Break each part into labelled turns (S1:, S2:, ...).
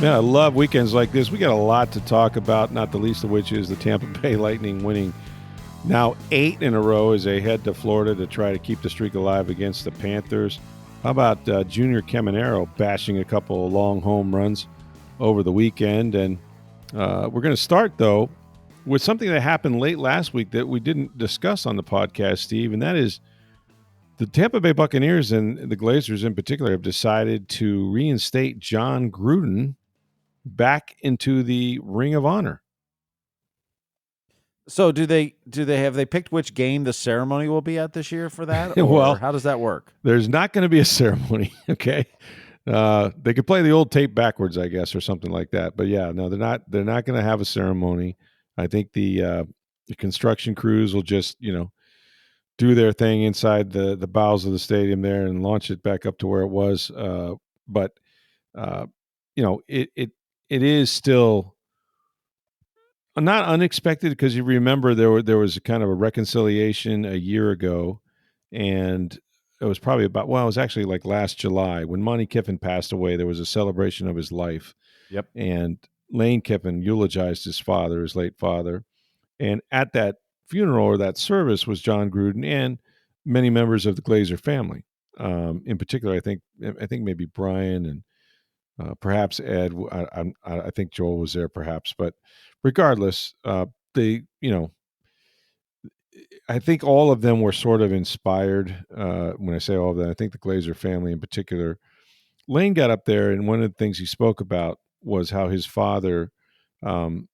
S1: Man, I love weekends like this. We got a lot to talk about, not the least of which is the Tampa Bay Lightning winning now 8 in a row as they head to Florida to try to keep the streak alive against the Panthers. How about Junior Caminero bashing a couple of long home runs over the weekend? And we're going to start, though, with something that happened late last week that we didn't discuss on the podcast, Steve, and that is the Tampa Bay Buccaneers and the Glazers in particular have decided to reinstate Jon Gruden back into the Ring of Honor.
S2: So do they have they picked which game the ceremony will be at this year for that, or
S1: Well,
S2: how does that work?
S1: There's not going to be a ceremony, okay? They could play the old tape backwards, I guess, or something like that. But yeah, no, they're not. They're not going to have a ceremony. I think the construction crews will just do their thing inside the bowels of the stadium there and launch it back up to where it was. But uh, it is still not unexpected because you remember there was a kind of a reconciliation a year ago, and it was probably it was actually like last July when Monty Kiffin passed away. There was a celebration of his life.
S2: Yep.
S1: And Lane Kiffin eulogized his father, his late father, and at that funeral or that service was Jon Gruden and many members of the Glazer family. In particular, I think maybe Brian and perhaps Ed. I think Joel was there, perhaps, but regardless, they I think all of them were sort of inspired. When I say all of them, I think the Glazer family in particular. Lane got up there, and one of the things he spoke about was how his father um,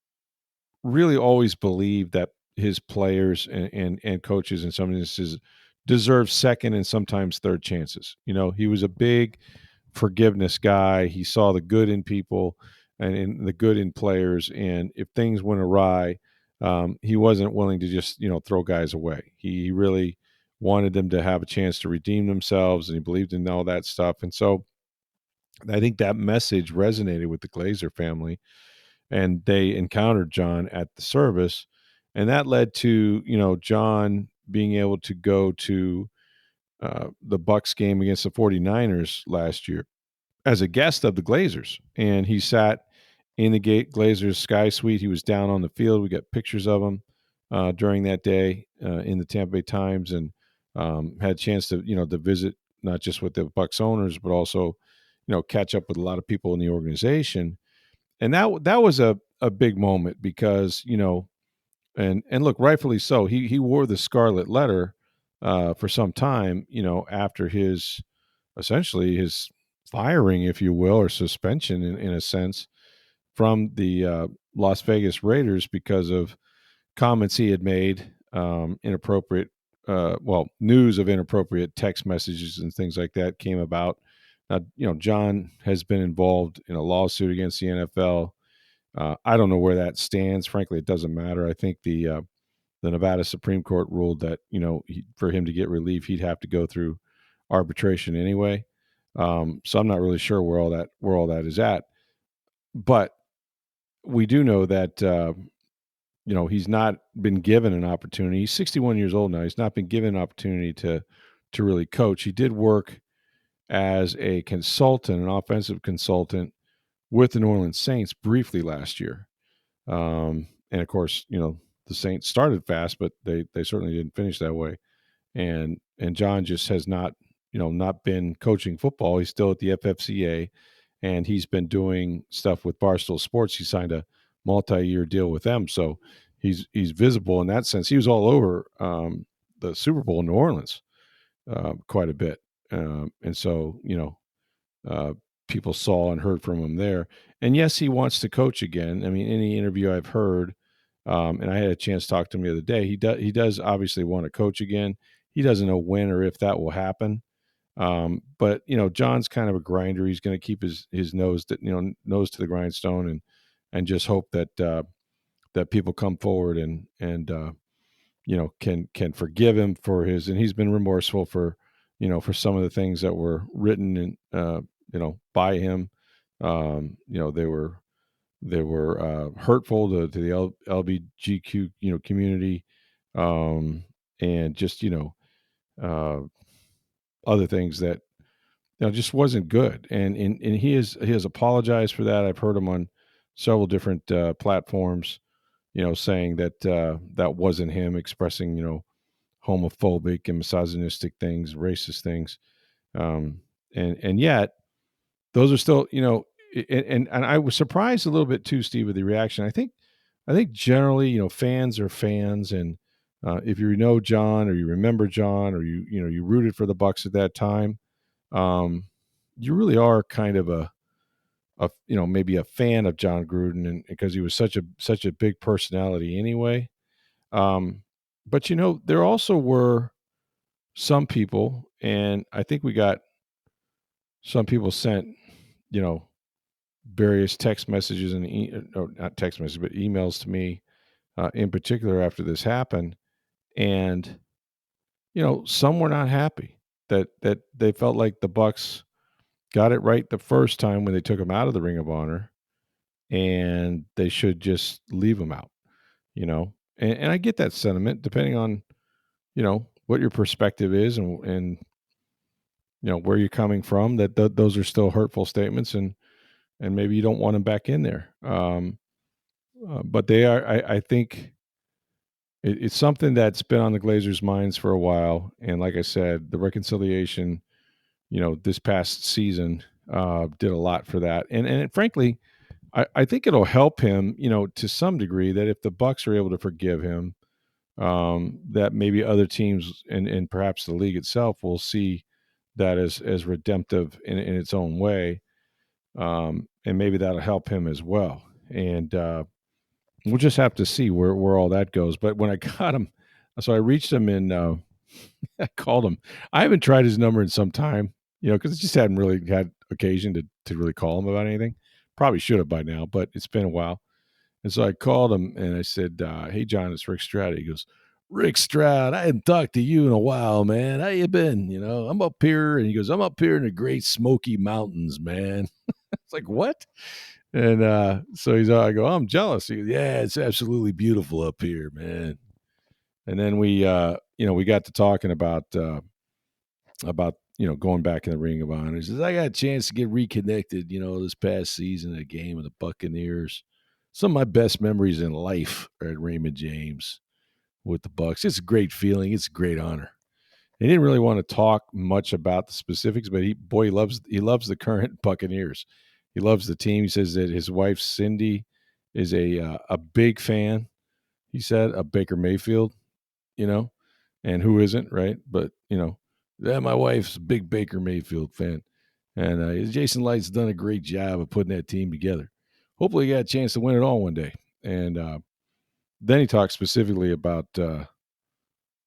S1: really always believed that his players and coaches in some instances deserve second and sometimes third chances. He was a big forgiveness guy. He saw the good in people and in the good in players. And if things went awry, he wasn't willing to just throw guys away. He really wanted them to have a chance to redeem themselves, and he believed in all that stuff. And so I think that message resonated with the Glazer family, and they encountered Jon at the service, and that led to Jon being able to go to the Bucs game against the 49ers last year as a guest of the Glazers, and he sat in the Glazers Sky Suite. He was down on the field. We got pictures of him during that day in the Tampa Bay Times, and had a chance to to visit not just with the Bucs owners, but also catch up with a lot of people in the organization. And that was a big moment because and look, rightfully so. He wore the scarlet letter for some time, after his essentially his firing, if you will, or suspension in a sense from the Las Vegas Raiders because of comments he had made, inappropriate, news of inappropriate text messages and things like that came about. Now, Jon has been involved in a lawsuit against the NFL. I don't know where that stands. Frankly, it doesn't matter. I think the Nevada Supreme Court ruled that for him to get relief, he'd have to go through arbitration anyway. So I'm not really sure where all that is at. But we do know that he's not been given an opportunity. He's 61 years old now. He's not been given an opportunity to really coach. He did work as a consultant, an offensive consultant with the New Orleans Saints briefly last year. And of course, the Saints started fast, but they certainly didn't finish that way. And Jon just has not been coaching football. He's still at the FFCA, and he's been doing stuff with Barstool Sports. He signed a multi-year deal with them, so he's visible in that sense. He was all over the Super Bowl in New Orleans quite a bit, and so people saw and heard from him there. And yes, he wants to coach again. I mean, any interview I've heard, and I had a chance to talk to him the other day. He does obviously want to coach again. He doesn't know when or if that will happen. But Jon's kind of a grinder. He's going to keep his nose nose to the grindstone and just hope that that people come forward and can forgive him for his, and he's been remorseful for for some of the things that were written and by him. They were hurtful to the LBGQ community, and just other things that just wasn't good. And he has apologized for that. I've heard him on several different platforms, saying that that wasn't him expressing, homophobic and misogynistic things, racist things. Um, and yet those are still, and I was surprised a little bit too, Steve, with the reaction. I think generally, fans are fans, and if you know John or you remember John or you rooted for the Bucs at that time, um, you really are kind of maybe a fan of Jon Gruden, and because he was such a big personality anyway. Um, but there also were some people, and I think we got some people sent, you know, various text messages and or not text messages, but emails to me in particular after this happened, and some were not happy that they felt like the Bucs got it right the first time when they took him out of the Ring of Honor, and they should just leave him out. And I get that sentiment depending on what your perspective is, and where you're coming from. Those are still hurtful statements, and maybe you don't want him back in there. But they are. I think it's something that's been on the Glazers' minds for a while. And like I said, the reconciliation, this past season did a lot for that. And frankly, I think it'll help him, to some degree. That if the Bucs are able to forgive him, that maybe other teams and perhaps the league itself will see that as redemptive in its own way, and maybe that'll help him as well. And we'll just have to see where all that goes. But when I got him, so I reached him and I called him. I haven't tried his number in some time, because I just hadn't really had occasion to really call him about anything. Probably should have by now, but it's been a while. And so I called him and I said, "Hey, John, it's Rick Stroud." He goes, "Rick Stroud, I hadn't talked to you in a while, man. How you been? I'm up here." And he goes, "I'm up here in the Great Smoky Mountains, man." It's like, what? And so I go, "I'm jealous." He goes, "Yeah, it's absolutely beautiful up here, man." And then we got to talking about going back in the Ring of Honor. He says, "I got a chance to get reconnected, this past season, a game of the Buccaneers. Some of my best memories in life are at Raymond James with the Bucs. It's a great feeling. It's a great honor." He didn't really want to talk much about the specifics, but he loves the current Buccaneers. He loves the team. He says that his wife Cindy is a big fan. He said, of Baker Mayfield, you know, and who isn't, right? But yeah, my wife's a big Baker Mayfield fan, and Jason Light's done a great job of putting that team together. Hopefully, he got a chance to win it all one day. And then he talked specifically about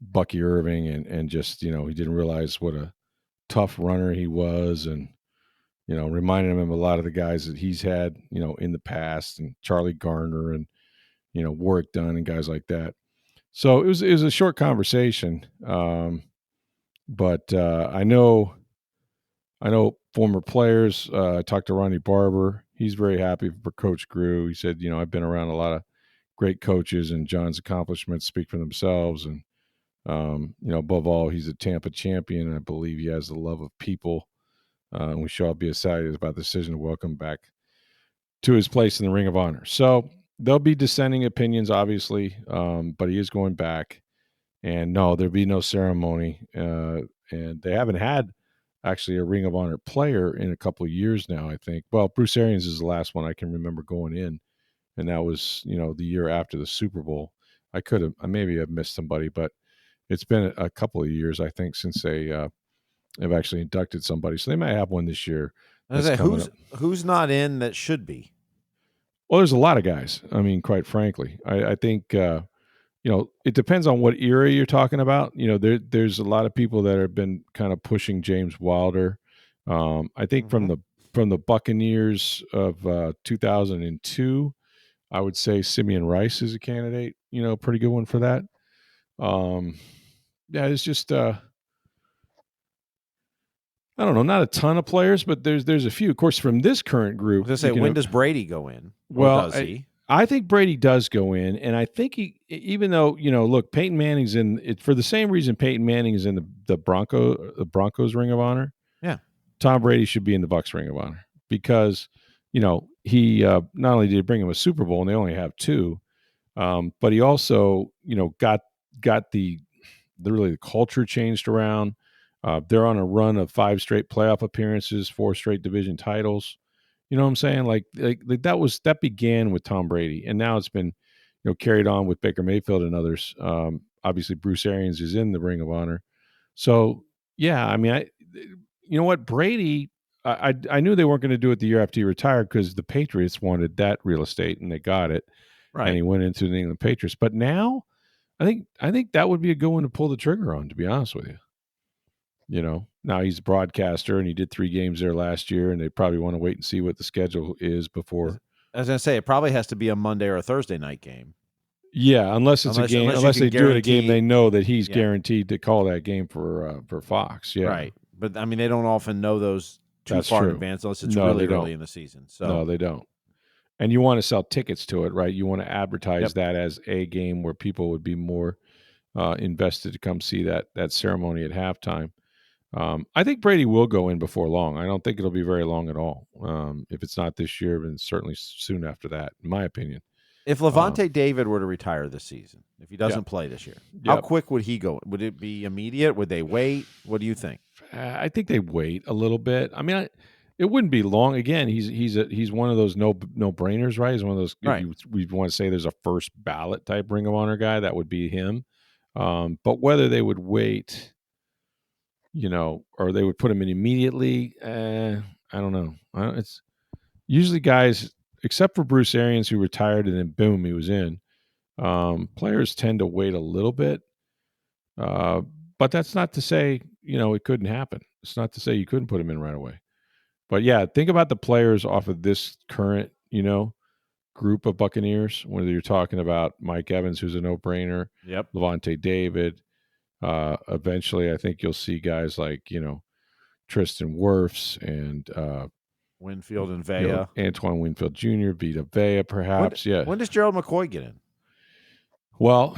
S1: Bucky Irving, and just he didn't realize what a tough runner he was, and reminded him of a lot of the guys that he's had in the past, and Charlie Garner, and Warwick Dunn, and guys like that. So it was a short conversation, but I know former players. I talked to Ronnie Barber. He's very happy for Coach Grew. He said, I've been around a lot of great coaches, and John's accomplishments speak for themselves. And above all, he's a Tampa champion, and I believe he has the love of people. And we should all be excited about the decision to welcome back to his place in the Ring of Honor. So there'll be dissenting opinions, obviously, but he is going back. And no, there'll be no ceremony. And they haven't had actually a Ring of Honor player in a couple of years now, I think. Well, Bruce Arians is the last one I can remember going in, and that was the year after the Super Bowl. I maybe have missed somebody, but it's been a couple of years, I think, since they have actually inducted somebody. So they might have one this year
S2: I was
S1: that's
S2: say,
S1: coming up.
S2: who's not in that should be?
S1: Well, there's a lot of guys. I mean, quite frankly, I think it depends on what era you're talking about. There's a lot of people that have been kind of pushing James Wilder. I think
S2: Mm-hmm.
S1: from the Buccaneers of 2002, I would say Simeon Rice is a candidate. Pretty good one for that. Um, yeah, it's just I don't know, not a ton of players, but there's a few. Of course, from this current
S2: I was
S1: group,
S2: gonna say, when does Brady go in, or
S1: well,
S2: does he?
S1: I think Brady does go in, and I think even though look, Peyton Manning's in it for the same reason Peyton Manning is in the Broncos Ring of Honor.
S2: Yeah.
S1: Tom Brady should be in the Bucs Ring of Honor because he not only did he bring him a Super Bowl and they only have two, but he also got the culture changed around. They're on a run of 5 straight playoff appearances, 4 straight division titles. You know what I'm saying? Like that began with Tom Brady, and now it's been carried on with Baker Mayfield and others. Obviously, Bruce Arians is in the Ring of Honor. So yeah, I mean, you know what, Brady. I knew they weren't going to do it the year after he retired because the Patriots wanted that real estate and they got it, and
S2: Right.
S1: he went into the New England Patriots. But now, I think that would be a good one to pull the trigger on. To be honest with you. Now he's a broadcaster and he did 3 games there last year, and they probably want to wait and see what the schedule is
S2: As
S1: before.
S2: I was going to say, it probably has to be a Monday or a Thursday night game.
S1: Yeah, unless it's a game,
S2: Unless you
S1: unless
S2: can
S1: they do it a game they
S2: guarantee.
S1: know that he's
S2: Yeah.
S1: guaranteed to call that game for Fox. Yeah,
S2: Right. But I mean, they don't often know those too
S1: that's
S2: far in
S1: true.
S2: advance unless it's
S1: No, they
S2: really
S1: don't.
S2: early in the season.
S1: No,
S2: So,
S1: they don't. And you want to sell tickets to it, right? You want to advertise
S2: yep.
S1: that as a game where people would be more invested to come see that ceremony at halftime. I think Brady will go in before long. I don't think it'll be very long at all. If it's not this year, then certainly soon after that, in my opinion.
S2: If
S1: Um,
S2: Levante David were to retire this season, if he
S1: yeah,
S2: doesn't play this year, how
S1: yep.
S2: quick would he go? Would it be immediate? Would they wait? What do you think?
S1: I think they wait a little bit. I mean, it wouldn't be long. Again, he's one of those no brainers, right? He's one of those. If
S2: Right.
S1: you we want to say there's a first ballot type Ring of Honor guy, that would be him. But whether they would wait, or they would put him in immediately, I don't know. It's usually guys, except for Bruce Arians, who retired and then boom, he was in. Players tend to wait a little bit, uh, but that's not to say it couldn't happen. It's not to say you couldn't put him in right away. But yeah, think about the players off of this current group of Buccaneers. Whether you're talking about Mike Evans, who's a no-brainer,
S2: Yep.
S1: Levante David. Eventually, I think you'll see guys like Tristan Wirfs and
S2: Winfield and Vea.
S1: Antoine Winfield Jr., Vita Vea, perhaps. Yeah.
S2: When does Gerald McCoy get in?
S1: Well,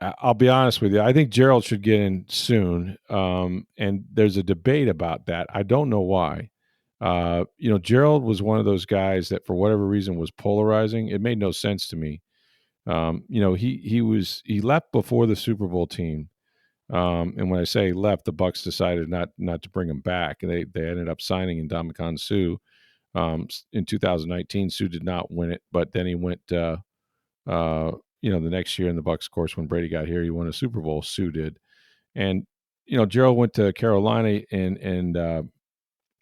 S1: I'll be honest with you. I think Gerald should get in soon, and there's a debate about that. I don't know why. Gerald was one of those guys that, for whatever reason, was polarizing. It made no sense to me. He left before the Super Bowl team, and when I say left, the Bucs decided not to bring him back. They ended up signing Ndamukong Suh in 2019. Suh did not win it, but then he went. The next year in the Bucs, of course, when Brady got here, he won a Super Bowl. Suh did, and Gerald went to Carolina, and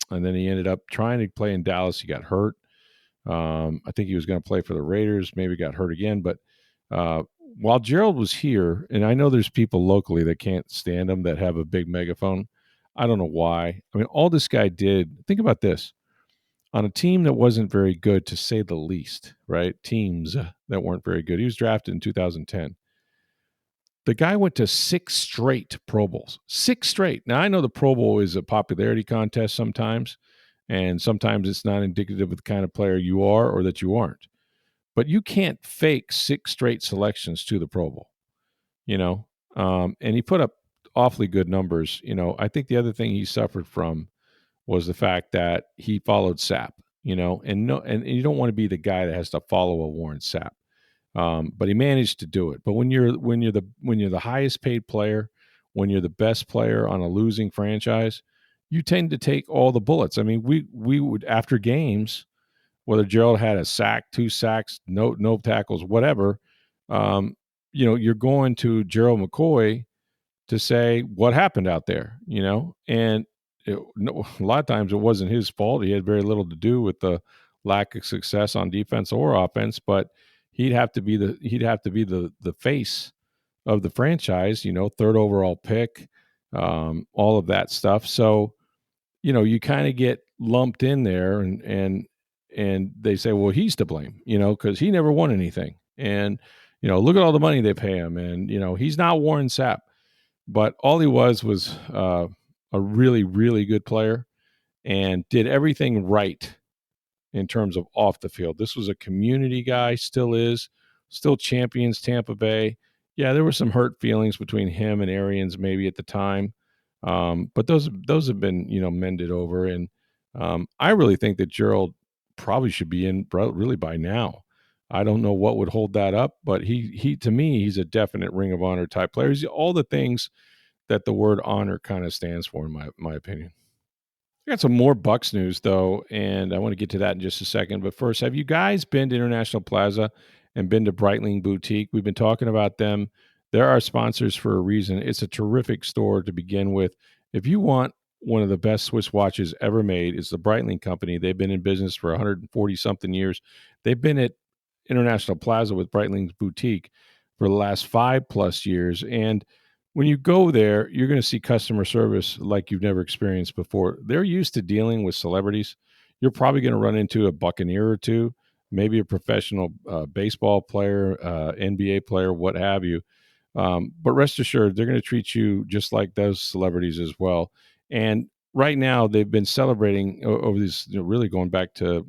S1: then he ended up trying to play in Dallas. He got hurt. I think he was going to play for the Raiders. Maybe got hurt again. But while Gerald was here, and I know there's people locally that can't stand him that have a big megaphone. I don't know why. I mean, all this guy did. Think about this. On a team that wasn't very good, to say the least, right? Teams that weren't very good. He was drafted in 2010. The guy went to 6 straight Pro Bowls. 6 straight. Now, I know the Pro Bowl is a popularity contest sometimes, and sometimes it's not indicative of the kind of player you are or that you aren't. But you can't fake 6 straight selections to the Pro Bowl, and he put up awfully good numbers. I think the other thing he suffered from was the fact that he followed Sapp, and you don't want to be the guy that has to follow a Warren Sapp. But he managed to do it. But when you're the highest paid player, when you're the best player on a losing franchise, you tend to take all the bullets. I mean, we would, after games, whether Gerald had a sack, 2 sacks, no tackles, whatever, you're going to Gerald McCoy to say what happened out there, and a lot of times it wasn't his fault. He had very little to do with the lack of success on defense or offense, but he'd have to be the face of the franchise, 3rd overall pick, all of that stuff. So, you kind of get lumped in there, and they say, well, he's to blame, because he never won anything. And, look at all the money they pay him. And, he's not Warren Sapp, but all he was a really, really good player and did everything right in terms of off the field. This was a community guy, still is, still champions Tampa Bay. Yeah, there were some hurt feelings between him and Arians maybe at the time, but those have been mended over. And I really think that Gerald probably should be in really by now. I don't know what would hold that up, but he to me, he's a definite Ring of Honor type player. He's all the things that the word honor kind of stands for, in my opinion. I got some more Bucks news though, and I want to get to that in just a second. But first, have you guys been to International Plaza and been to Breitling Boutique? We've been talking about them. They're our sponsors for a reason. It's a terrific store to begin with. If you want one of the best Swiss watches ever made, it's the Breitling Company. They've been in business for 140 something years. They've been at International Plaza with Breitling's Boutique for the last 5+ years, and when you go there, you're going to see customer service like you've never experienced before. They're used to dealing with celebrities. You're probably going to run into a Buccaneer or two, maybe a professional baseball player, NBA player, what have you. But rest assured, they're going to treat you just like those celebrities as well. And right now, they've been celebrating over these, really going back to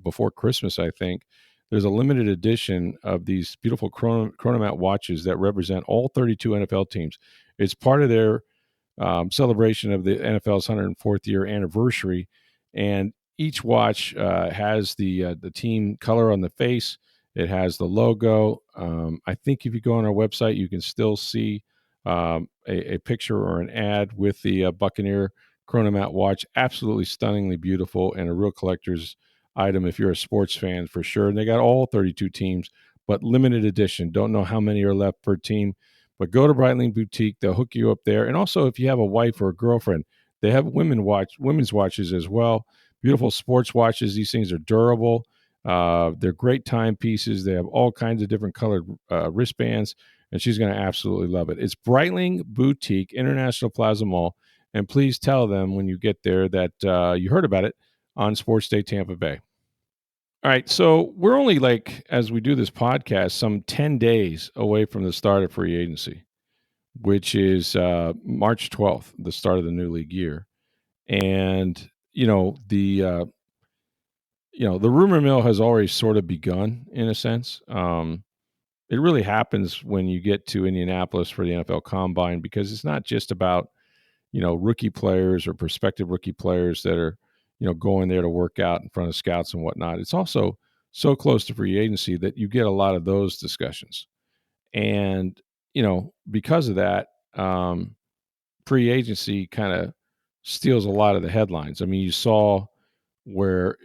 S1: before Christmas, I think. There's a limited edition of these beautiful Chronomat watches that represent all 32 NFL teams. It's part of their celebration of the NFL's 104th year anniversary, and each watch has the team color on the face. It has the logo. I think if you go on our website, you can still see a picture or an ad with the Buccaneer Chronomat watch. Absolutely stunningly beautiful and a real collector's item if you're a sports fan for sure. And they got all 32 teams, but limited edition. Don't know how many are left per team. But go to Breitling Boutique; they'll hook you up there. And also, if you have a wife or a girlfriend, they have women's watches as well. Beautiful sports watches. These things are durable. They're great timepieces. They have all kinds of different colored wristbands, and she's going to absolutely love it. It's Breitling Boutique, International Plaza Mall, and please tell them when you get there that you heard about it on Sports Day Tampa Bay. All right, so we're only as we do this podcast, some 10 days away from the start of free agency, which is March 12th, the start of the new league year. And, the rumor mill has already sort of begun in a sense. It really happens when you get to Indianapolis for the NFL Combine, because it's not just about, rookie players or prospective rookie players that are, going there to work out in front of scouts and whatnot. It's also so close to free agency that you get a lot of those discussions. And, because of that, free agency kind of steals a lot of the headlines. I mean, you saw where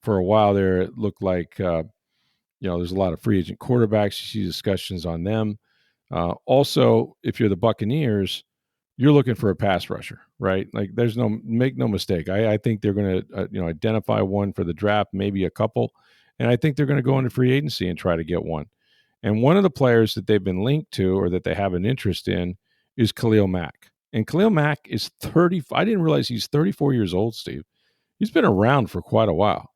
S1: for a while there, it looked like, there's a lot of free agent quarterbacks. You see discussions on them. Also, if you're the Buccaneers, you're looking for a pass rusher, right? Like, make no mistake. I think they're going to, identify one for the draft, maybe a couple. And I think they're going to go into free agency and try to get one. And one of the players that they've been linked to, or that they have an interest in, is Khalil Mack. And Khalil Mack is 30. I didn't realize he's 34 years old, Steve. He's been around for quite a while.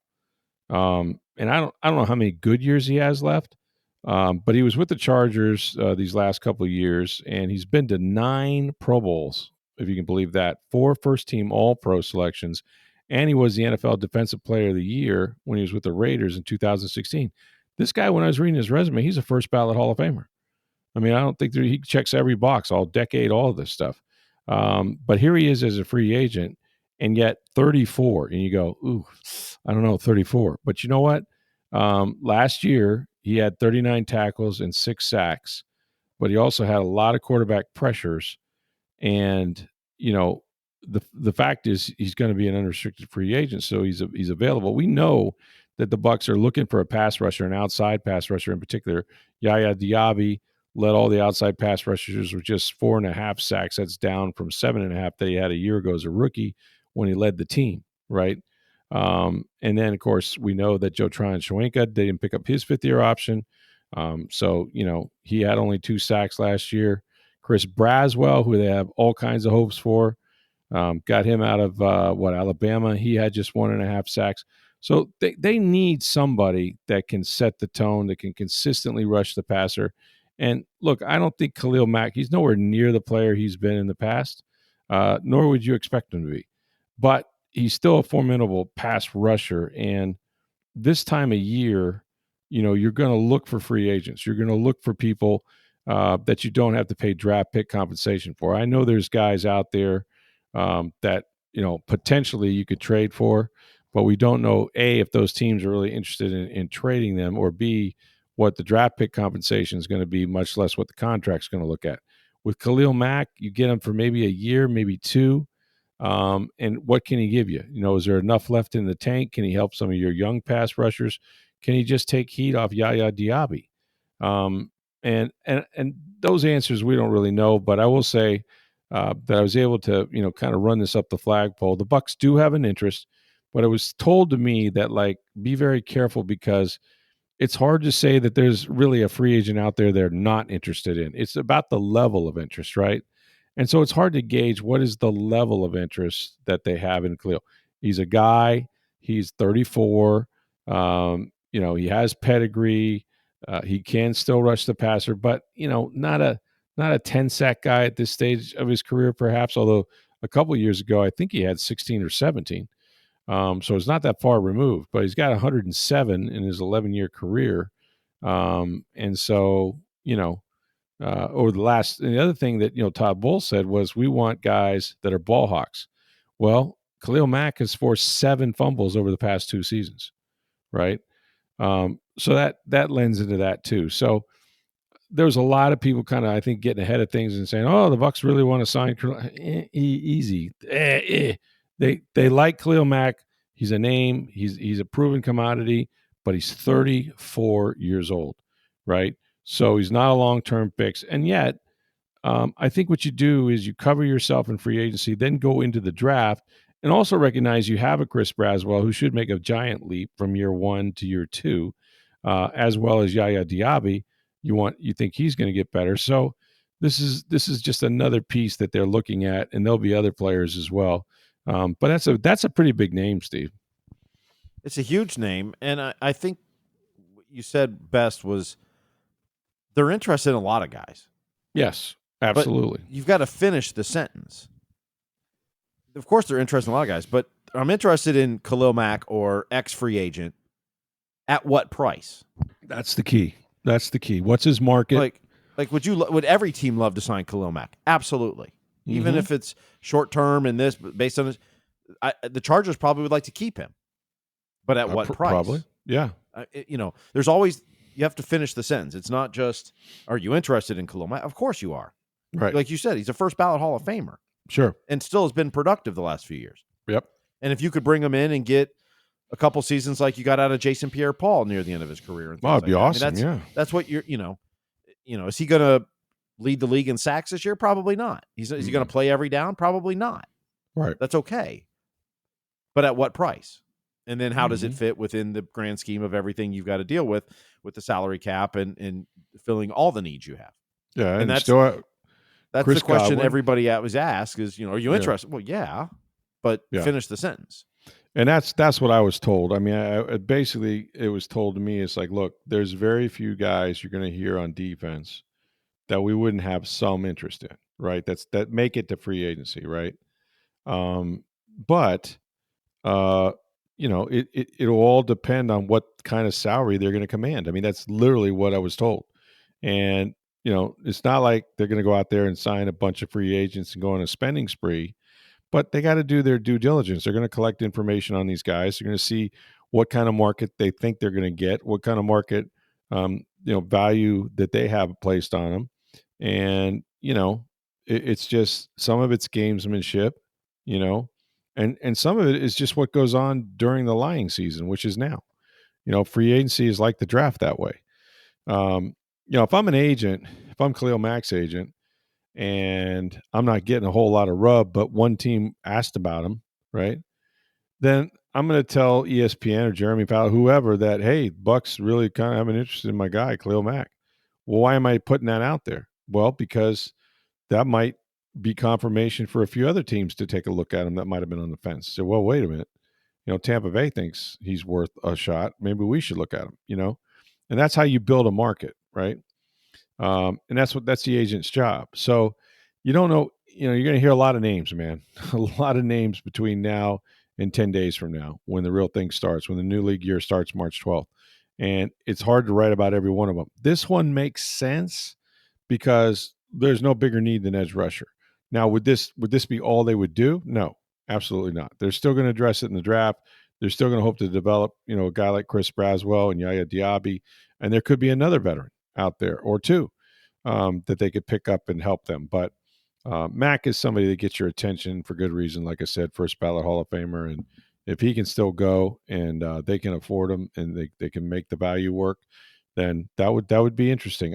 S1: And I don't know how many good years he has left. But he was with the Chargers these last couple of years, and he's been to 9 Pro Bowls, if you can believe that, 4 first-team All-Pro selections, and he was the NFL Defensive Player of the Year when he was with the Raiders in 2016. This guy, when I was reading his resume, he's a first-ballot Hall of Famer. I mean, I don't think he checks every box, all decade, all of this stuff. But here he is as a free agent, and yet 34, and you go, ooh, I don't know, 34. But you know what? Last year, he had 39 tackles and 6 sacks, but he also had a lot of quarterback pressures. And, the fact is he's going to be an unrestricted free agent, so he's available. We know that the Bucs are looking for a pass rusher, an outside pass rusher in particular. Yaya Diaby led all the outside pass rushers with just 4.5 sacks. That's down from 7.5 that he had a year ago as a rookie when he led the team, right? And then, of course, we know that Joe Tryon-Shoyinka didn't pick up his 5th-year option. So, he had only 2 sacks last year. Chris Braswell, who they have all kinds of hopes for, got him out of, Alabama. He had just 1.5 sacks. So they need somebody that can set the tone, that can consistently rush the passer. And look, I don't think Khalil Mack, he's nowhere near the player he's been in the past, nor would you expect him to be. But he's still a formidable pass rusher. And this time of year, you're going to look for free agents. You're going to look for people that you don't have to pay draft pick compensation for. I know there's guys out there that potentially you could trade for, but we don't know A, if those teams are really interested in trading them, or B, what the draft pick compensation is going to be, much less what the contract's going to look at. With Khalil Mack, you get him for maybe a year, maybe two. And what can he give you? Is there enough left in the tank? Can he help some of your young pass rushers? Can he just take heat off Yaya Diaby? And those answers we don't really know, but I will say that I was able to kind of run this up the flagpole. The Bucs do have an interest, but it was told to me that, like, be very careful, because it's hard to say that there's really a free agent out there they're not interested in. It's about the level of interest, right? And so it's hard to gauge what is the level of interest that they have in Khalil. He's a guy, he's 34, he has pedigree, he can still rush the passer, but not a 10 sack guy at this stage of his career, perhaps, although a couple of years ago I think he had 16 or 17. So it's not that far removed, but he's got 107 in his 11-year career. And so, over the last, and the other thing that, Todd Bowles said was, we want guys that are ball hawks. Well, Khalil Mack has forced 7 fumbles over the past 2 seasons, right? So that lends into that too. So there's a lot of people kind of, I think, getting ahead of things and saying, "Oh, the Bucs really want to sign easy." They like Khalil Mack. He's a name. He's a proven commodity, but he's 34 years old, right? So he's not a long-term fix. And yet, I think what you do is you cover yourself in free agency, then go into the draft, and also recognize you have a Chris Braswell who should make a giant leap from year 1 to year 2, as well as Yaya Diaby. You think he's going to get better. So this is just another piece that they're looking at, and there'll be other players as well. But that's a pretty big name, Steve.
S2: It's a huge name, and I think what you said best was they're interested in a lot of guys.
S1: Yes, absolutely.
S2: But you've got to finish the sentence. Of course, they're interested in a lot of guys, but I'm interested in Khalil Mack or ex-free agent. At what price?
S1: That's the key. What's his market?
S2: Like would every team love to sign Khalil Mack? Absolutely. Even if it's short term and this, based on this, the Chargers probably would like to keep him. But at what price?
S1: Probably. Yeah.
S2: There's always, you have to finish the sentence. It's not just, are you interested in Khalil Mack? Of course you are.
S1: Right.
S2: Like you said, he's a first ballot Hall of Famer.
S1: Sure.
S2: And still has been productive the last few years.
S1: Yep.
S2: And if you could bring him in and get a couple seasons like you got out of Jason Pierre-Paul near the end of his career. And
S1: it'd be awesome.
S2: That's what you're, is he going to lead the league in sacks this year? Probably not. Is he going to play every down? Probably not.
S1: Right.
S2: That's okay. But at what price? And then how does it fit within the grand scheme of everything you've got to deal with the salary cap and filling all the needs you have?
S1: Yeah.
S2: And that's
S1: Chris
S2: the question
S1: Godwin.
S2: Everybody was asked is, are you interested? Yeah. Well, yeah, but finish the sentence.
S1: And that's what I was told. I mean, it was told to me, it's like, look, there's very few guys you're going to hear on defense that we wouldn't have some interest in, right? That make it to free agency, right? But it'll all depend on what kind of salary they're going to command. I mean, that's literally what I was told. And it's not like they're going to go out there and sign a bunch of free agents and go on a spending spree. But they got to do their due diligence. They're going to collect information on these guys. They're going to see what kind of market they think they're going to get, what kind of market, value that they have placed on them. And, it's just, some of it's gamesmanship, and some of it is just what goes on during the lying season, which is now. Free agency is like the draft that way. If I'm an agent, if I'm Khalil Mack's agent, and I'm not getting a whole lot of rub, but one team asked about him, right? Then I'm going to tell ESPN or Jeremy Fowler, whoever, that, hey, Bucs really kind of have an interest in my guy, Khalil Mack. Well, why am I putting that out there? Well, because that might be confirmation for a few other teams to take a look at him that might have been on the fence. So, well, wait a minute. Tampa Bay thinks he's worth a shot. Maybe we should look at him, and that's how you build a market, right? And that's the agent's job. So you don't know, you're going to hear a lot of names, man, a lot of names between now and 10 days from now, when the real thing starts, when the new league year starts March 12th. And it's hard to write about every one of them. This one makes sense because there's no bigger need than edge rusher. Now, would this be all they would do? No, Absolutely not. They're still going to address it in the draft. They're still going to hope to develop, a guy like Chris Braswell and Yaya Diaby, and there could be another veteran out there or two that they could pick up and help them. But Mack is somebody that gets your attention for good reason. Like I said, first ballot Hall of Famer, and if he can still go and they can afford him and they can make the value work, then that would be interesting.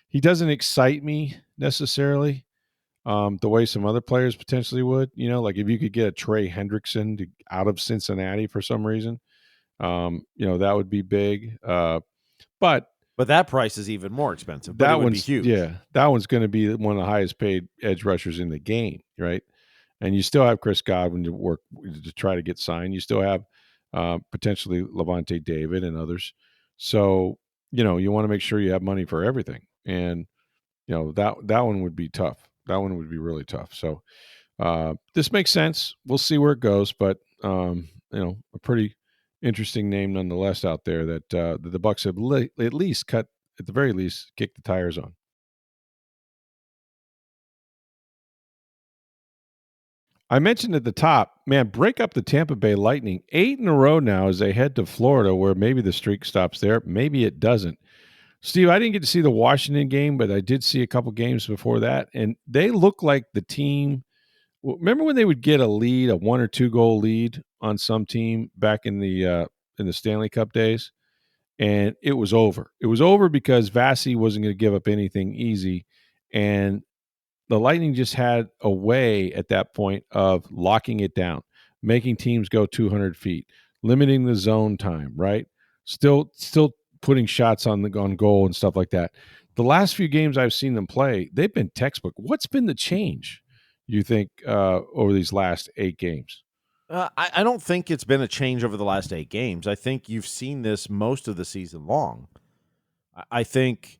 S1: He doesn't excite me necessarily the way some other players potentially would. Like if you could get a Trey Hendrickson out of Cincinnati for some reason, that would be big. But
S2: that price is even more expensive. But
S1: that
S2: it would be
S1: one's
S2: huge.
S1: Yeah, that one's going to be one of the highest paid edge rushers in the game, right? And you still have Chris Godwin to try to get signed. You still have potentially Levante David and others. So you want to make sure you have money for everything, and that one would be tough. That one would be really tough. So this makes sense. We'll see where it goes, but a pretty interesting name nonetheless out there that the Bucs have at least cut, at the very least, kicked the tires on. I mentioned at the top, man, break up the Tampa Bay Lightning 8 in a row now as they head to Florida, where maybe the streak stops there, maybe it doesn't. Steve, I didn't get to see the Washington game, but I did see a couple games before that, and they look like the team. Remember when they would get a lead, a 1 or 2 goal lead on some team back in the Stanley Cup days, and it was over. It was over because Vasi wasn't going to give up anything easy, and the Lightning just had a way at that point of locking it down, making teams go 200 feet, limiting the zone time, right? Still putting shots on goal and stuff like that. The last few games I've seen them play, they've been textbook. What's been the change, you think, over these last 8 games?
S2: I don't think it's been a change over the last 8 games. I think you've seen this most of the season long. I think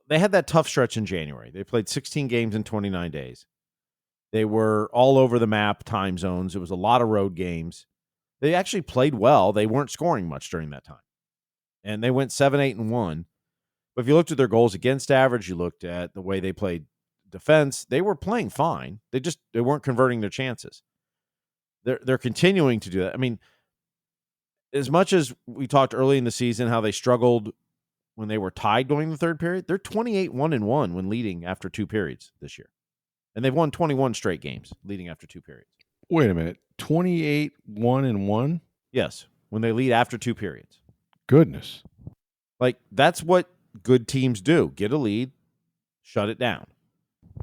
S2: they had that tough stretch in January. They played 16 games in 29 days. They were all over the map, time zones. It was a lot of road games. They actually played well. They weren't scoring much during that time. And they went 7-8-1. But if you looked at their goals against average, you looked at the way they played defense, they were playing fine. They weren't converting their chances. They're continuing to do that. I mean, as much as we talked early in the season how they struggled when they were tied going the third period, they're 28-1-1 when leading after 2 periods this year. And they've won 21 straight games leading after 2 periods.
S1: Wait a minute. 28-1-1?
S2: Yes, when they lead after 2 periods.
S1: Goodness.
S2: Like, that's what good teams do. Get a lead, shut it down.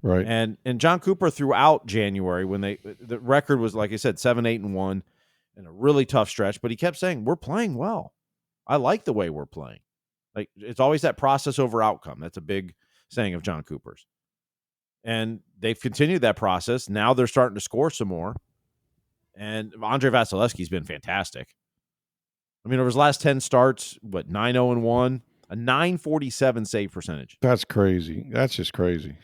S1: Right.
S2: And John Cooper throughout January, when the record was, like I said, 7-8-1 and a really tough stretch, but he kept saying, we're playing well. I like the way we're playing. Like, it's always that process over outcome. That's a big saying of John Cooper's. And they've continued that process. Now they're starting to score some more. And Andre Vasilevsky's been fantastic. I mean, over his last 10 starts, 9-0-1, a .947 save percentage.
S1: That's crazy. That's just crazy.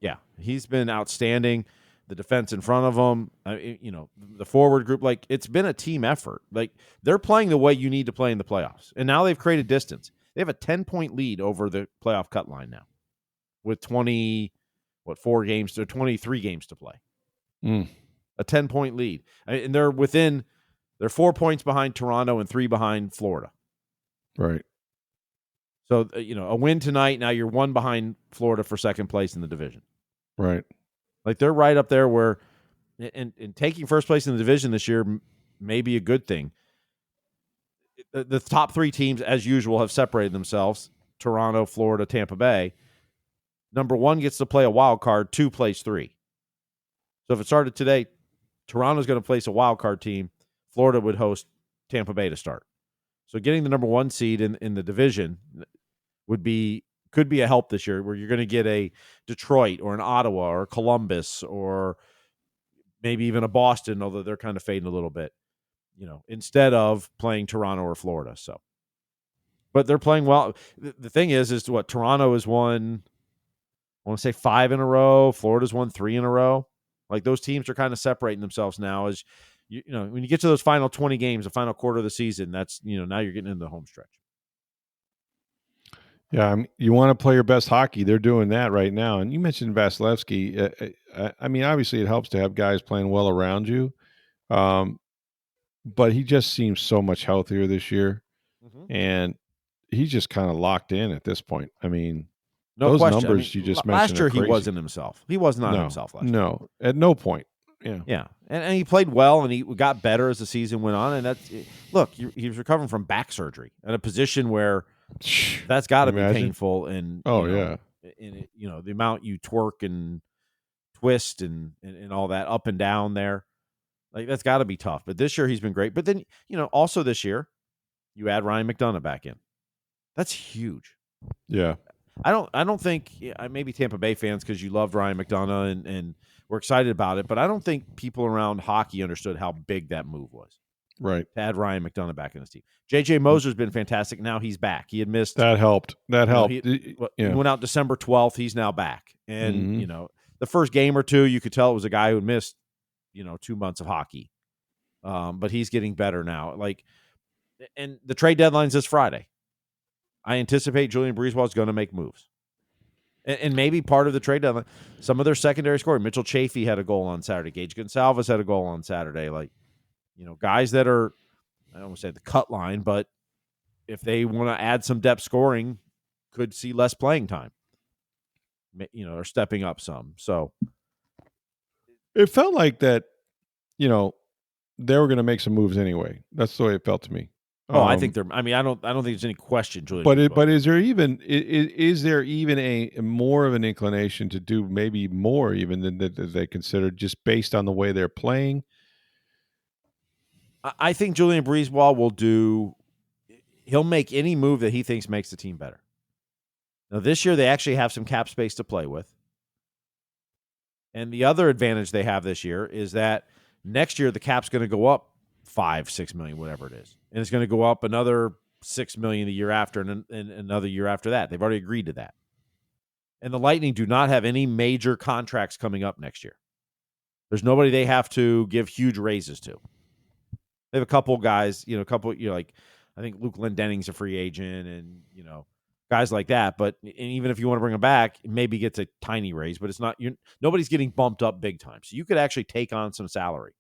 S2: Yeah, he's been outstanding. The defense in front of him, the forward group, like, it's been a team effort. Like, they're playing the way you need to play in the playoffs. And now they've created distance. They have a 10-point lead over the playoff cut line now with 23 games to play. A 10-point lead. And they're 4 points behind Toronto and 3 behind Florida.
S1: Right.
S2: So, a win tonight, now you're 1 behind Florida for second place in the division.
S1: Right.
S2: Like, they're right up there where, and taking first place in the division this year may be a good thing. The top 3 teams, as usual, have separated themselves. Toronto, Florida, Tampa Bay. Number 1 gets to play a wild card. 2 plays 3. So if it started today, Toronto's going to place a wild card team. Florida would host Tampa Bay to start. So getting the number 1 seed in the division could be a help this year, where you're going to get a Detroit or an Ottawa or Columbus or maybe even a Boston, although they're kind of fading a little bit, instead of playing Toronto or Florida. So, but they're playing well. The thing is what Toronto has won, I want to say 5 in a row. Florida's won 3 in a row. Like, those teams are kind of separating themselves now as, when you get to those final 20 games, the final quarter of the season, that's, now you're getting into the home stretch.
S1: Yeah, you want to play your best hockey. They're doing that right now. And you mentioned Vasilevsky. I mean, obviously, it helps to have guys playing well around you. Um, but he just seems so much healthier this year,
S2: Mhm.
S1: and he's just kind of locked in at this point. I mean,
S2: No
S1: those
S2: question. I mean,
S1: numbers you just mentioned
S2: last
S1: are
S2: year he
S1: crazy.
S2: wasn't himself. He was not
S1: No,
S2: himself last year.
S1: no, at no point. Yeah,
S2: Yeah, and he played well, and he got better as the season went on. And look, he was recovering from back surgery in a position where that's got
S1: Can
S2: to
S1: you
S2: be
S1: imagine?
S2: painful. And
S1: Oh yeah,
S2: the amount you twerk and twist and all that up and down there, like that's got to be tough. But this year he's been great. But then also this year you add Ryan McDonough back in. That's huge.
S1: yeah,
S2: I don't think maybe Tampa Bay fans because you loved Ryan McDonough and we're excited about it, but I don't think people around hockey understood how big that move was
S1: right.
S2: to add Ryan McDonough back in his team. JJ Moser's been fantastic. Now he's back. He had missed,
S1: That helped. That helped.
S2: he
S1: Yeah.
S2: went out December 12th. He's now back. And,
S1: Hmm.
S2: The first game or two, you could tell it was a guy who had missed, 2 months of hockey. But he's getting better now. And the trade deadline's this Friday. I anticipate Julian Breezewell is going to make moves. And maybe part of the trade deadline, some of their secondary scoring. Mitchell Chafee had a goal on Saturday. Gage Gonsalves had a goal on Saturday. Guys that are, I don't want to say the cut line, but if they want to add some depth scoring, could see less playing time. Or stepping up some. So
S1: It felt like that. You know, they were going to make some moves anyway. That's the way it felt to me.
S2: I think they're. I mean, I don't think there's any question. Julian
S1: But
S2: Breezewell.
S1: is there even a more of an inclination to do maybe more even than that they considered just based on the way they're playing?
S2: I think Julian Breezewell will do. He'll make any move that he thinks makes the team better. Now, this year they actually have some cap space to play with. And the other advantage they have this year is that next year the cap's going to go up $5-6 million, whatever it is, and it's going to go up another $6 million the year after, and another year after that. They've already agreed to that. And the Lightning do not have any major contracts coming up next year. There's nobody they have to give huge raises to. They have a couple guys, like I think Luke Lendenning's a free agent, and guys like that. But even if you want to bring him back, maybe gets a tiny raise, but it's not. Nobody's getting bumped up big time, so you could actually take on some salary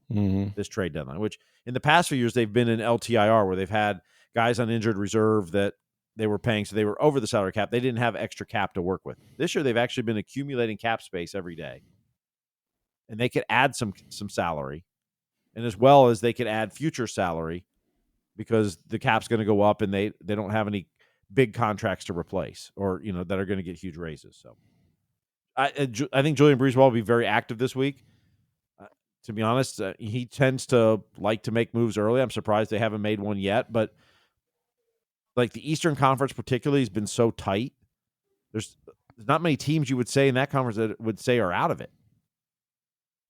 S2: this trade deadline. Which in the past few years they've been in LTIR, where they've had guys on injured reserve that they were paying, so they were over the salary cap. They didn't have extra cap to work with. This year they've actually been accumulating cap space every day, and they could add some salary, and as well as they could add future salary because the cap's going to go up, and they don't have any big contracts to replace or that are going to get huge raises. So I think Julian Breezewell will be very active this week. To be honest, he tends to like to make moves early. I'm surprised they haven't made one yet, but like the Eastern Conference particularly has been so tight. There's not many teams you would say in that conference that would say are out of it.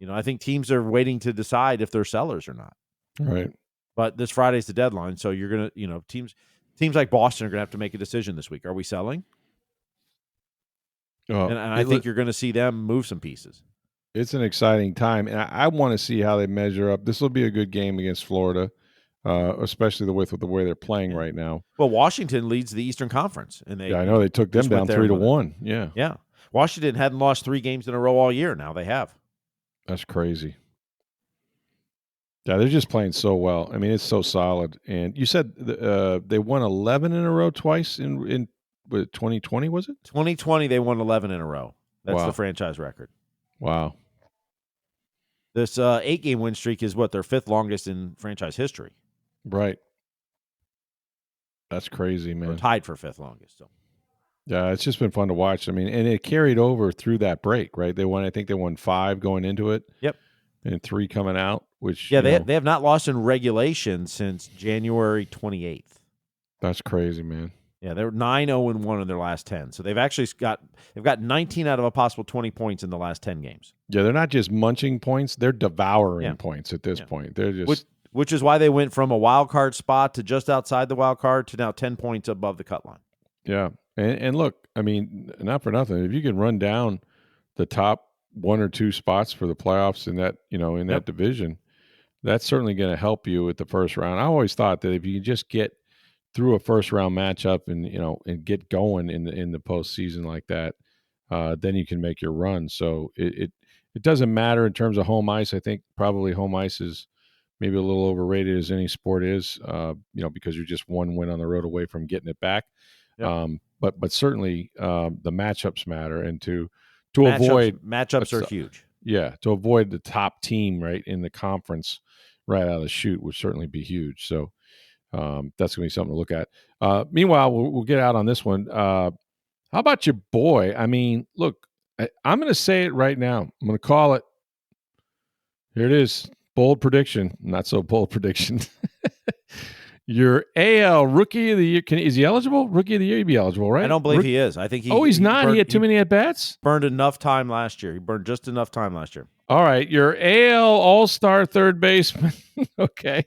S2: I think teams are waiting to decide if they're sellers or not.
S1: Right.
S2: But this Friday's the deadline, so you're going to, teams like Boston are going to have to make a decision this week. Are we selling? And I think you're going to see them move some pieces.
S1: It's an exciting time, and I want to see how they measure up. This will be a good game against Florida, especially with the way they're playing right now.
S2: Well, Washington leads the Eastern Conference, and
S1: I know they took them down 3-1. Yeah,
S2: yeah. Washington hadn't lost 3 games in a row all year. Now they have.
S1: That's crazy. Yeah, they're just playing so well. I mean, it's so solid. And you said they won 11 in a row twice in 2020, was it?
S2: 2020, they won 11 in a row. That's
S1: Wow.
S2: the franchise record.
S1: Wow.
S2: This 8-game win streak is their 5th longest in franchise history.
S1: Right. That's crazy, man.
S2: Or tied for 5th longest. So.
S1: Yeah, it's just been fun to watch. I mean, and it carried over through that break, right? I think they won 5 going into it.
S2: Yep.
S1: And 3 coming out, which
S2: they have not lost in regulation since January 28th.
S1: That's crazy, man.
S2: Yeah, they're 9-0-1 in their last 10. So they've actually got 19 out of a possible 20 points in the last 10 games.
S1: Yeah, they're not just munching points; they're devouring points at this point. They're just
S2: which is why they went from a wild card spot to just outside the wild card to now 10 points above the cut line.
S1: Yeah, and look, I mean, not for nothing. If you can run down the top 1 or 2 spots for the playoffs in that that division, that's certainly going to help you at the first round. I always thought that if you just get through a first round matchup and and get going in the postseason like that, then you can make your run. So it doesn't matter in terms of home ice. I think probably home ice is maybe a little overrated as any sport is, because you're just one win on the road away from getting it back.
S2: Yep.
S1: But certainly the matchups matter, and to avoid
S2: matchups are huge.
S1: Yeah, to avoid the top team right in the conference right out of the chute would certainly be huge. So that's going to be something to look at. Meanwhile, we'll get out on this one. How about your boy? I mean, look, I'm going to say it right now. I'm going to call it. Here it is. Bold prediction. Not so bold prediction. Your AL Rookie of the Year. Is he eligible? Rookie of the Year, he'd be eligible, right?
S2: I don't believe he is. I think
S1: he's not. He had too many at-bats?
S2: Burned enough time last year. He burned just enough time last year.
S1: All right. Your AL All-Star third baseman, okay,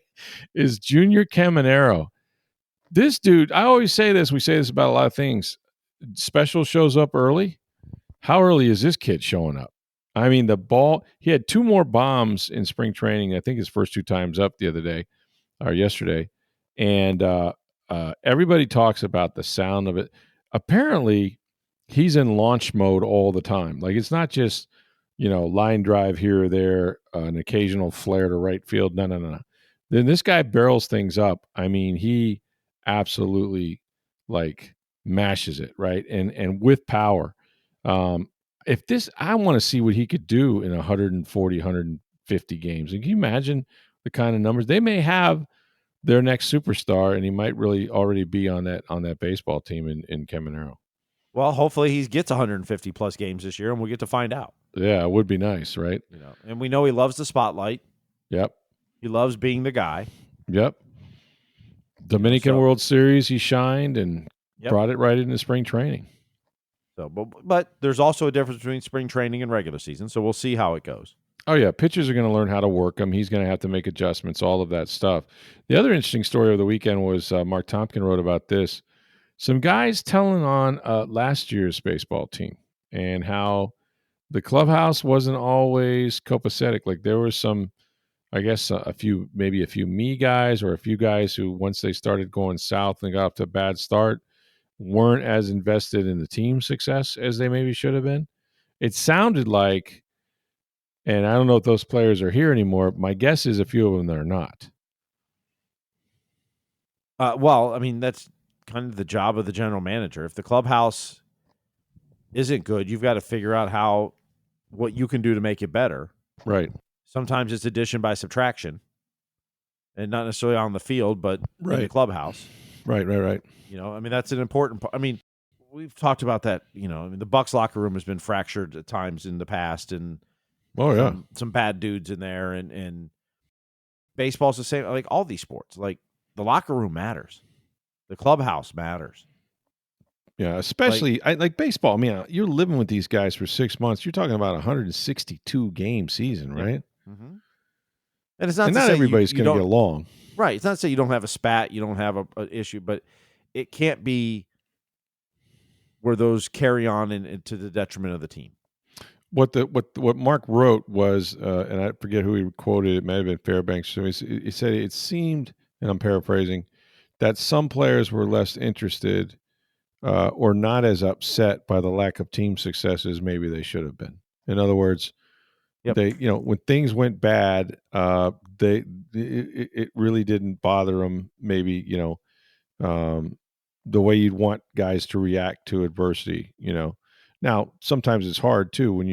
S1: is Junior Caminero. This dude, I always say this. We say this about a lot of things. Special shows up early. How early is this kid showing up? I mean, the ball, he had 2 more bombs in spring training. I think his first 2 times up the other day or yesterday. And everybody talks about the sound of it. Apparently, he's in launch mode all the time. Like, it's not just, line drive here or there, an occasional flare to right field. No. Then this guy barrels things up. I mean, he absolutely like mashes it, right? And with power. I want to see what he could do in 140, 150 games. And can you imagine the kind of numbers they may have their next superstar, and he might really already be on that baseball team in Caminero.
S2: Well, hopefully he gets 150 plus games this year, and we'll get to find out.
S1: Yeah, it would be nice, right?
S2: And we know he loves the spotlight.
S1: Yep.
S2: He loves being the guy.
S1: Yep. Dominican World Series, he shined and brought it right into spring training.
S2: So, but there's also a difference between spring training and regular season, so we'll see how it goes.
S1: Oh, yeah. Pitchers are going to learn how to work them. He's going to have to make adjustments, all of that stuff. The other interesting story of the weekend was Mark Tompkin wrote about this. Some guys telling on last year's baseball team and how the clubhouse wasn't always copacetic. Like there was some, I guess, a few me guys or a few guys who, once they started going south and got off to a bad start, weren't as invested in the team's success as they maybe should have been. It sounded like, and I don't know if those players are here anymore. My guess is a few of them are not.
S2: Well, I mean, that's kind of the job of the general manager. If the clubhouse isn't good, you've got to figure out what you can do to make it better.
S1: Right.
S2: Sometimes it's addition by subtraction, and not necessarily on the field, but in the clubhouse.
S1: Right.
S2: I mean, that's an important part. I mean, we've talked about that. The Bucs locker room has been fractured at times in the past, and some bad dudes in there, and baseball's the same. Like all these sports, like the locker room matters, the clubhouse matters.
S1: Yeah, especially like baseball. I mean, you're living with these guys for 6 months. You're talking about 162 game season, right?
S2: Mm-hmm. And it's not
S1: everybody's going to get along,
S2: right? It's not to say you don't have a spat, you don't have an issue, but it can't be where those carry on and to the detriment of the team.
S1: What Mark wrote was, and I forget who he quoted. It might have been Fairbanks. So he said it seemed, and I'm paraphrasing, that some players were less interested or not as upset by the lack of team success as maybe they should have been. In other words, they, when things went bad, it really didn't bother them. Maybe the way you'd want guys to react to adversity. Now sometimes it's hard too when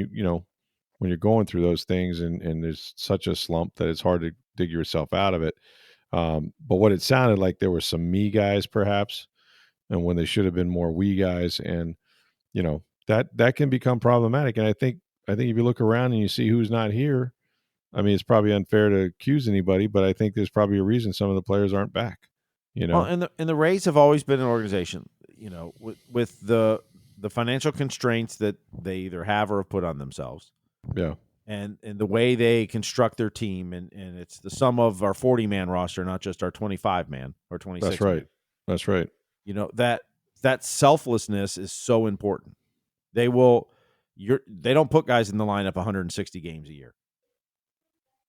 S1: when you're going through those things and there's such a slump that it's hard to dig yourself out of it. But what it sounded like, there were some me guys perhaps, and when they should have been more we guys, and that can become problematic. And I think if you look around and you see who's not here, I mean, it's probably unfair to accuse anybody, but I think there's probably a reason some of the players aren't back.
S2: Well, and the Rays have always been an organization, with the financial constraints that they either have or have put on themselves.
S1: Yeah.
S2: And the way they construct their team, and it's the sum of our 40-man roster, not just our 25-man or 26.
S1: That's right. That's right.
S2: That selflessness is so important. They don't put guys in the lineup 160 games a year.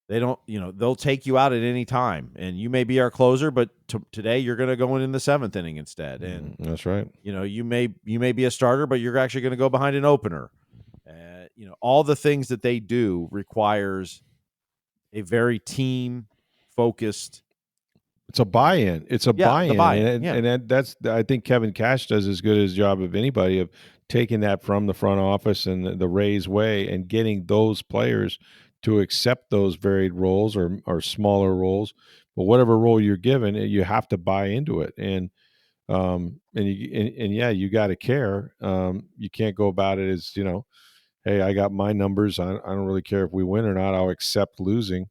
S2: They don't, they'll take you out at any time, and you may be our closer, but today you're going to go in the 7th inning instead. And
S1: That's right.
S2: you may be a starter, but you're actually going to go behind an opener. All the things that they do requires a very team focused.
S1: It's a buy-in. It's a buy-in,
S2: the buy-in.
S1: and that's, I think Kevin Cash does as good a job of anybody of taking that from the front office and the Rays way and getting those players to accept those varied roles or smaller roles, but whatever role you're given, you have to buy into it. And yeah, you got to care. You can't go about it as, hey, I got my numbers. I don't really care if we win or not. I'll accept losing.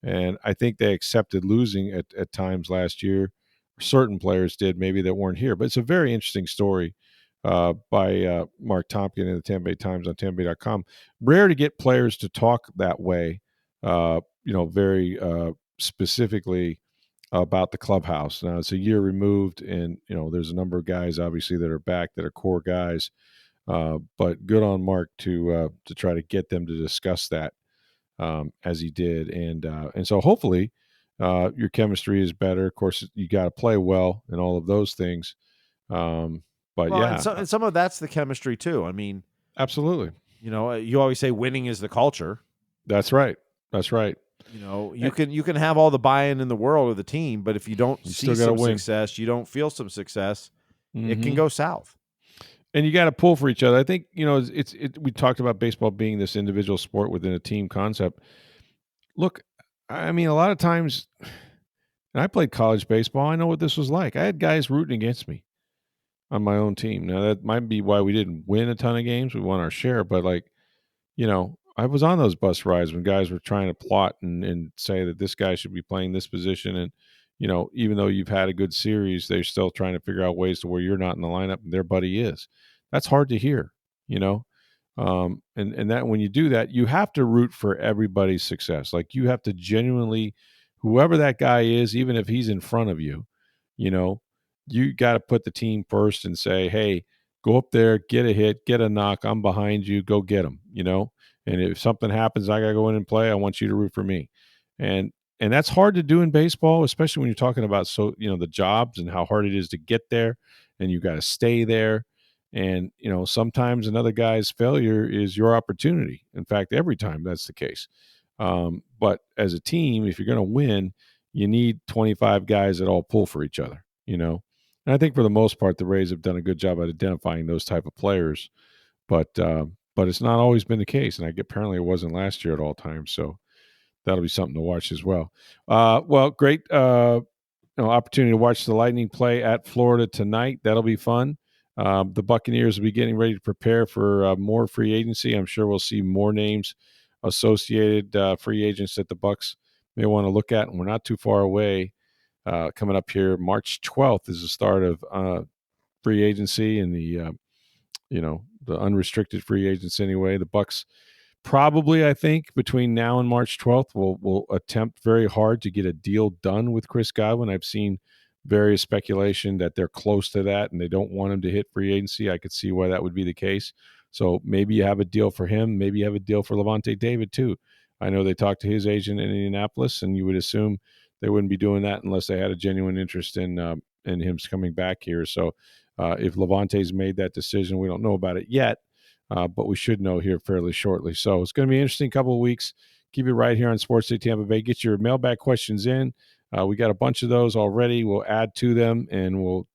S1: And I think they accepted losing at times last year. Certain players did, maybe that weren't here. But it's a very interesting story by Mark Tompkin in the Tampa Bay Times on TampaBay.com. Rare to get players to talk that way, very specifically about the clubhouse. Now, it's a year removed, and, there's a number of guys, obviously, that are back that are core guys. But good on Mark to try to get them to discuss that as he did, and so hopefully your chemistry is better. Of course, you got to play well and all of those things. But yeah,
S2: and some of that's the chemistry too. I mean,
S1: absolutely.
S2: You always say winning is the culture.
S1: That's right. That's right.
S2: You can have all the buy-in in the world of the team, but if you don't see some success, you don't feel some success, it can go south.
S1: And you got to pull for each other. I think, we talked about baseball being this individual sport within a team concept. Look, I mean, a lot of times, and I played college baseball, I know what this was like. I had guys rooting against me on my own team. Now, that might be why we didn't win a ton of games. We won our share, but I was on those bus rides when guys were trying to plot and say that this guy should be playing this position. And, even though you've had a good series, they're still trying to figure out ways to where you're not in the lineup and their buddy is. That's hard to hear, and that when you do that, you have to root for everybody's success. Like, you have to genuinely, whoever that guy is, even if he's in front of you, you got to put the team first and say, hey, go up there, get a hit, get a knock. I'm behind you. Go get him, And if something happens, I got to go in and play. I want you to root for me. And that's hard to do in baseball, especially when you're talking about, the jobs and how hard it is to get there, and you got to stay there. And, sometimes another guy's failure is your opportunity. In fact, every time that's the case. But as a team, if you're going to win, you need 25 guys that all pull for each other, And I think for the most part, the Rays have done a good job at identifying those type of players. But it's not always been the case. And apparently it wasn't last year at all times. So that'll be something to watch as well. Great opportunity to watch the Lightning play at Florida tonight. That'll be fun. The Buccaneers will be getting ready to prepare for more free agency. I'm sure we'll see more names associated, free agents that the Bucs may want to look at, and we're not too far away. Coming up here, March 12th is the start of free agency and the unrestricted free agents anyway. The Bucs probably, I think, between now and March 12th, will attempt very hard to get a deal done with Chris Godwin. I've seen various speculation that they're close to that and they don't want him to hit free agency. I could see why that would be the case. So maybe you have a deal for him. Maybe you have a deal for Levante David too. I know they talked to his agent in Indianapolis, and you would assume they wouldn't be doing that unless they had a genuine interest in him coming back here. So if Levante's made that decision, we don't know about it yet, but we should know here fairly shortly. So it's going to be an interesting couple of weeks. Keep it right here on Sports Day Tampa Bay. Get your mailbag questions in. We got a bunch of those already. We'll add to them, and we'll,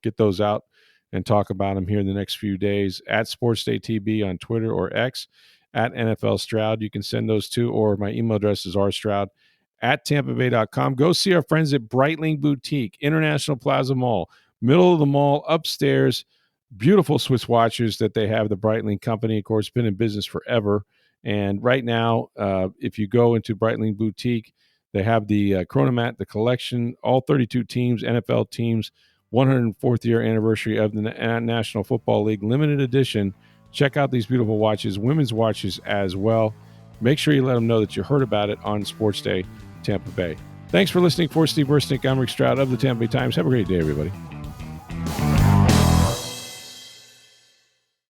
S1: get those out and talk about them here in the next few days at Sports Day TB on Twitter or X, at NFL Stroud. You can send those to, or my email address is rstroud@tampabay.com. Go see our friends at Breitling Boutique, International Plaza Mall, middle of the mall, upstairs. Beautiful Swiss watches that they have, the Breitling Company, of course, been in business forever. And right now, if you go into Breitling Boutique, they have the Chronomat, the collection, all 32 teams, NFL teams, 104th year anniversary of the National Football League, limited edition. Check out these beautiful watches, women's watches as well. Make sure you let them know that you heard about it on Sports Day Tampa Bay. Thanks for listening. For Steve Versnick, I'm Rick Stroud of the Tampa Bay Times. Have a great day, everybody.